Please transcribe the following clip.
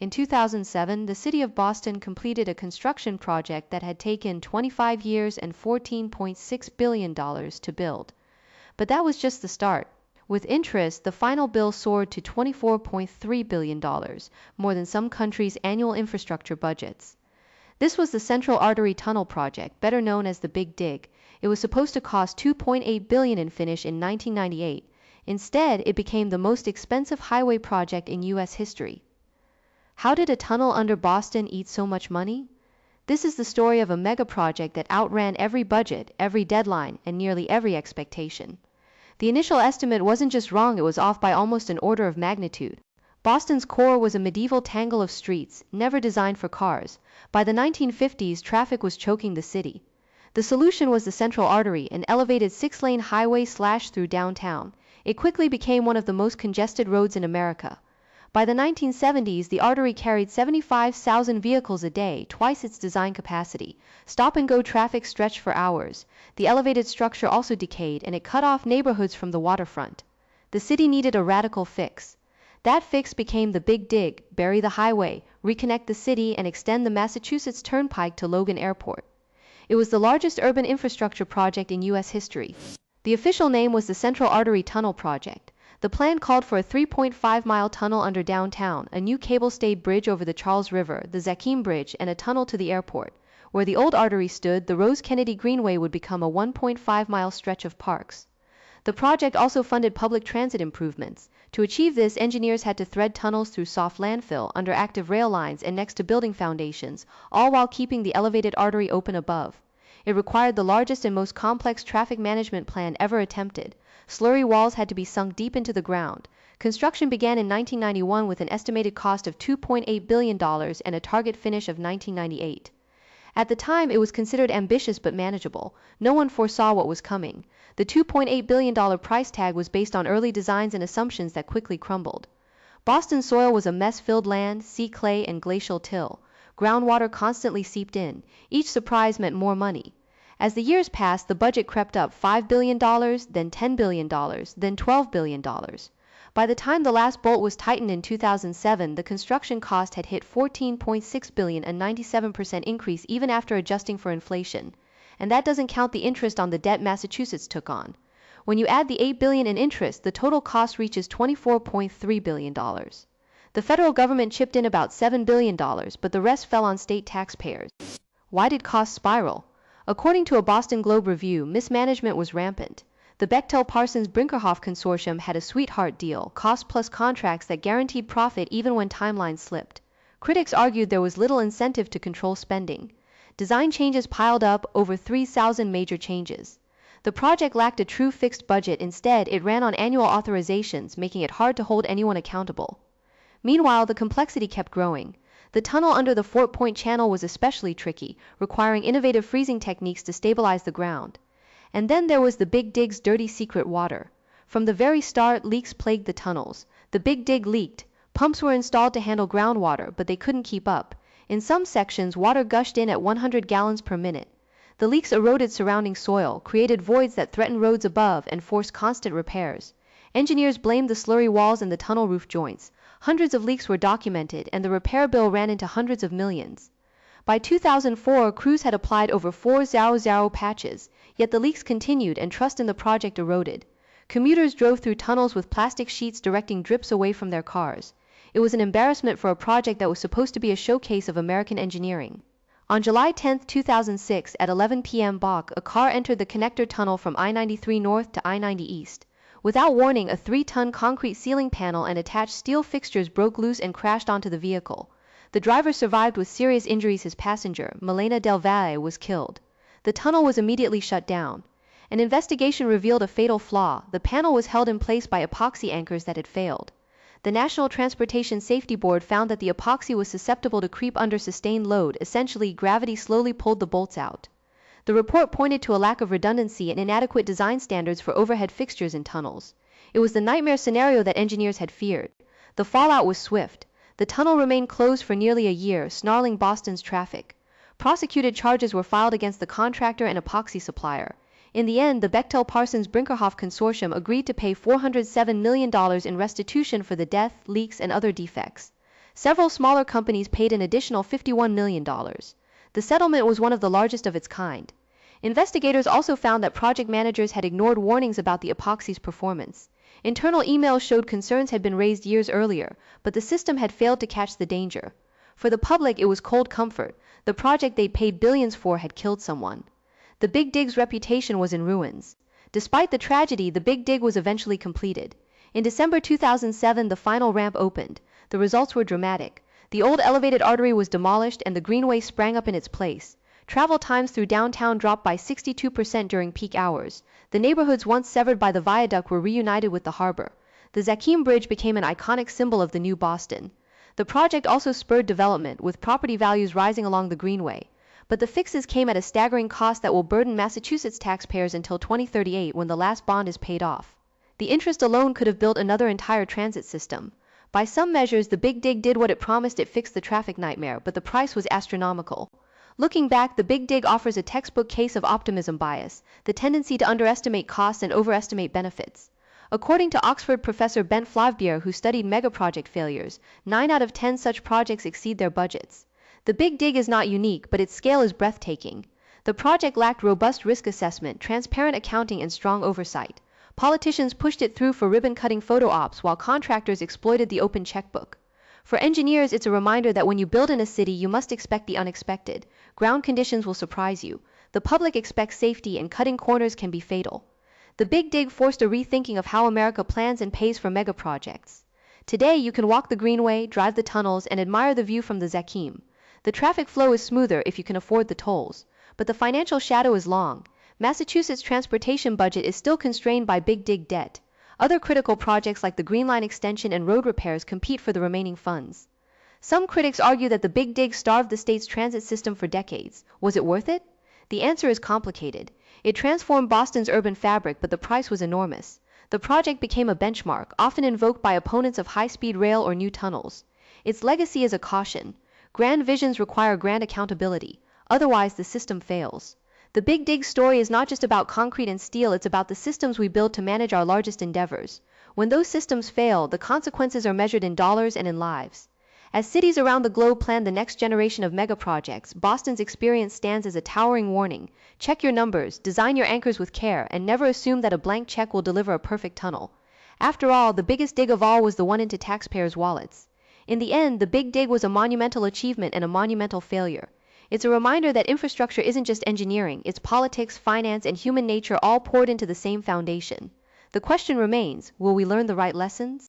In 2007, the city of Boston completed a construction project that had taken 25 years and $14.6 billion to build. But that was just the start. With interest, the final bill soared to $24.3 billion, more than some countries' annual infrastructure budgets. This was the Central Artery Tunnel project, better known as the Big Dig. It was supposed to cost $2.8 billion and finish in 1998. Instead, it became the most expensive highway project in U.S. history. How did a tunnel under Boston eat so much money? This is the story of a megaproject that outran every budget, every deadline, and nearly every expectation. The initial estimate wasn't just wrong, it was off by almost an order of magnitude. Boston's core was a medieval tangle of streets, never designed for cars. By the 1950s, traffic was choking the city. The solution was the Central Artery, an elevated 6-lane highway slashed through downtown. It quickly became one of the most congested roads in America. By the 1970s, the artery carried 75,000 vehicles a day, twice its design capacity. Stop-and-go traffic stretched for hours. The elevated structure also decayed, and it cut off neighborhoods from the waterfront. The city needed a radical fix. That fix became the Big Dig: bury the highway, reconnect the city, and extend the Massachusetts Turnpike to Logan Airport. It was the largest urban infrastructure project in U.S. history. The official name was the Central Artery Tunnel Project. The plan called for a 3.5-mile tunnel under downtown, a new cable-stayed bridge over the Charles River, the Zakim Bridge, and a tunnel to the airport. Where the old artery stood, the Rose Kennedy Greenway would become a 1.5-mile stretch of parks. The project also funded public transit improvements. To achieve this, engineers had to thread tunnels through soft landfill, under active rail lines, and next to building foundations, all while keeping the elevated artery open above. It required the largest and most complex traffic management plan ever attempted. Slurry walls had to be sunk deep into the ground. Construction began in 1991 with an estimated cost of $2.8 billion and a target finish of 1998. At the time, it was considered ambitious but manageable. No one foresaw what was coming. The $2.8 billion price tag was based on early designs and assumptions that quickly crumbled. Boston's soil was a mess-filled land, sea clay, and glacial till. Groundwater constantly seeped in. Each surprise meant more money. As the years passed, the budget crept up $5 billion, then $10 billion, then $12 billion. By the time the last bolt was tightened in 2007, the construction cost had hit $14.6 billion, a 97% increase even after adjusting for inflation. And that doesn't count the interest on the debt Massachusetts took on. When you add the $8 billion in interest, the total cost reaches $24.3 billion. The federal government chipped in about $7 billion, but the rest fell on state taxpayers. Why did costs spiral? According to a Boston Globe review, mismanagement was rampant. The Bechtel Parsons Brinckerhoff consortium had a sweetheart deal, cost-plus contracts that guaranteed profit even when timelines slipped. Critics argued there was little incentive to control spending. Design changes piled up, over 3,000 major changes. The project lacked a true fixed budget. Instead, it ran on annual authorizations, making it hard to hold anyone accountable. Meanwhile, the complexity kept growing. The tunnel under the Fort Point Channel was especially tricky, requiring innovative freezing techniques to stabilize the ground. And then there was the Big Dig's dirty secret water. From the very start, leaks plagued the tunnels. The Big Dig leaked. Pumps were installed to handle groundwater, but they couldn't keep up. In some sections, water gushed in at 100 gallons per minute. The leaks eroded surrounding soil, created voids that threatened roads above, and forced constant repairs. Engineers blamed the slurry walls and the tunnel roof joints. Hundreds of leaks were documented, and the repair bill ran into hundreds of millions. By 2004, crews had applied over 4,000 patches, yet the leaks continued and trust in the project eroded. Commuters drove through tunnels with plastic sheets directing drips away from their cars. It was an embarrassment for a project that was supposed to be a showcase of American engineering. On July 10, 2006, at 11 p.m. BOC, a car entered the connector tunnel from I-93 North to I-90 East. Without warning, a 3-ton concrete ceiling panel and attached steel fixtures broke loose and crashed onto the vehicle. The driver survived with serious injuries. His passenger, Milena Del Valle, was killed. The tunnel was immediately shut down. An investigation revealed a fatal flaw. The panel was held in place by epoxy anchors that had failed. The National Transportation Safety Board found that the epoxy was susceptible to creep under sustained load. Essentially, gravity slowly pulled the bolts out. The report pointed to a lack of redundancy and inadequate design standards for overhead fixtures in tunnels. It was the nightmare scenario that engineers had feared. The fallout was swift. The tunnel remained closed for nearly a year, snarling Boston's traffic. Prosecuted charges were filed against the contractor and epoxy supplier. In the end, the Bechtel Parsons Brinckerhoff consortium agreed to pay $407 million in restitution for the death, leaks, and other defects. Several smaller companies paid an additional $51 million. The settlement was one of the largest of its kind. Investigators also found that project managers had ignored warnings about the epoxy's performance. Internal emails showed concerns had been raised years earlier, but the system had failed to catch the danger. For the public, it was cold comfort. The project they'd paid billions for had killed someone. The Big Dig's reputation was in ruins. Despite the tragedy, the Big Dig was eventually completed. In December 2007, the final ramp opened. The results were dramatic. The old elevated artery was demolished and the Greenway sprang up in its place. Travel times through downtown dropped by 62% during peak hours. The neighborhoods once severed by the viaduct were reunited with the harbor. The Zakim Bridge became an iconic symbol of the new Boston. The project also spurred development, with property values rising along the Greenway. But the fixes came at a staggering cost that will burden Massachusetts taxpayers until 2038, when the last bond is paid off. The interest alone could have built another entire transit system. By some measures, the Big Dig did what it promised. It fixed the traffic nightmare, but the price was astronomical. Looking back, the Big Dig offers a textbook case of optimism bias, the tendency to underestimate costs and overestimate benefits. According to Oxford professor Ben Flavbier, who studied megaproject failures, 9 out of 10 such projects exceed their budgets. The Big Dig is not unique, but its scale is breathtaking. The project lacked robust risk assessment, transparent accounting, and strong oversight. Politicians pushed it through for ribbon-cutting photo ops, while contractors exploited the open checkbook. For engineers, it's a reminder that when you build in a city, you must expect the unexpected. Ground conditions will surprise you. The public expects safety, and cutting corners can be fatal. The Big Dig forced a rethinking of how America plans and pays for megaprojects. Today, you can walk the Greenway, drive the tunnels, and admire the view from the Zakim. The traffic flow is smoother if you can afford the tolls. But the financial shadow is long. Massachusetts' transportation budget is still constrained by Big Dig debt. Other critical projects like the Green Line extension and road repairs compete for the remaining funds. Some critics argue that the Big Dig starved the state's transit system for decades. Was it worth it? The answer is complicated. It transformed Boston's urban fabric, but the price was enormous. The project became a benchmark, often invoked by opponents of high-speed rail or new tunnels. Its legacy is a caution. Grand visions require grand accountability. Otherwise, the system fails. The Big Dig story is not just about concrete and steel, it's about the systems we build to manage our largest endeavors. When those systems fail, the consequences are measured in dollars and in lives. As cities around the globe plan the next generation of megaprojects, Boston's experience stands as a towering warning. Check your numbers, design your anchors with care, and never assume that a blank check will deliver a perfect tunnel. After all, the biggest dig of all was the one into taxpayers' wallets. In the end, the Big Dig was a monumental achievement and a monumental failure. It's a reminder that infrastructure isn't just engineering, it's politics, finance, and human nature all poured into the same foundation. The question remains, will we learn the right lessons?